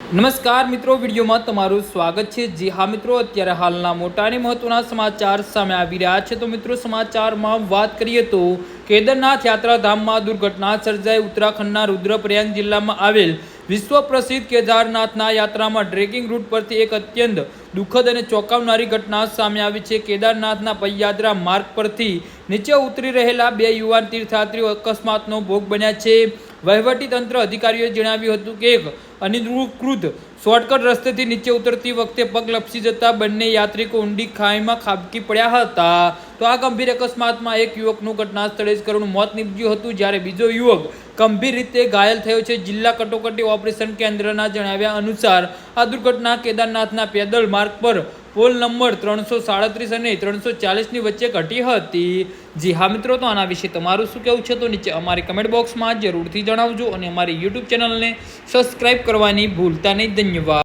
નમસ્કાર મિત્રો, વિડીયોમાં તમારું સ્વાગત છે। જી હા મિત્રો, અત્યારે હાલના મોટા અને મહત્વના સમાચાર સામે આવી રહ્યા છે। તો મિત્રો, સમાચારમાં વાત કરીએ તો કેદારનાથ યાત્રાધામમાં દુર્ઘટના સર્જાઈ। ઉત્તરાખંડના રુદ્રપ્રયાગ જિલ્લામાં આવેલ વિશ્વ પ્રસિદ્ધ કેદારનાથના યાત્રામાં ટ્રેકિંગ રૂટ પરથી એક અત્યંત દુઃખદ અને ચોંકાવનારી ઘટના સામે આવી છે। કેદારનાથના પદયાત્રા માર્ગ પરથી નીચે ઉતરી રહેલા બે યુવાન તીર્થયાત્રીઓ અકસ્માતનો ભોગ બન્યા છે। વહીવટી તંત્ર અધિકારીઓએ જણાવ્યું હતું કે એક અનધિકૃત શોર્ટકટ રસ્તેથી નીચે ઉતરતી વખતે પગ લપસી જતા બંને યાત્રિકો ઊંડી ખાઈમાં ખાબકી પડ્યા હતા। તો આ ગંભીર અકસ્માતમાં એક યુવકનું ઘટના સ્થળે જ કરુણ મોત નીપજ્યું હતું, જ્યારે બીજો યુવક ગંભીર રીતે ઘાયલ થયો છે। જિલ્લા કટોકટી ઓપરેશન કેન્દ્રના જણાવ્યા અનુસાર આ દુર્ઘટના કેદારનાથના પેદલ માર્ગ પર પોલ નંબર 337 અને 340 ની વચ્ચે ઘટી હતી। જી હા મિત્રો, તો આના વિશે તમારું શું કહેવું છે તો નીચે અમારી કમેન્ટ બોક્સમાં જરૂરથી જણાવજો અને અમારી યુટ્યુબ ચેનલને સબસ્ક્રાઇબ કરવાની ભૂલતા નહીં। ધન્યવાદ।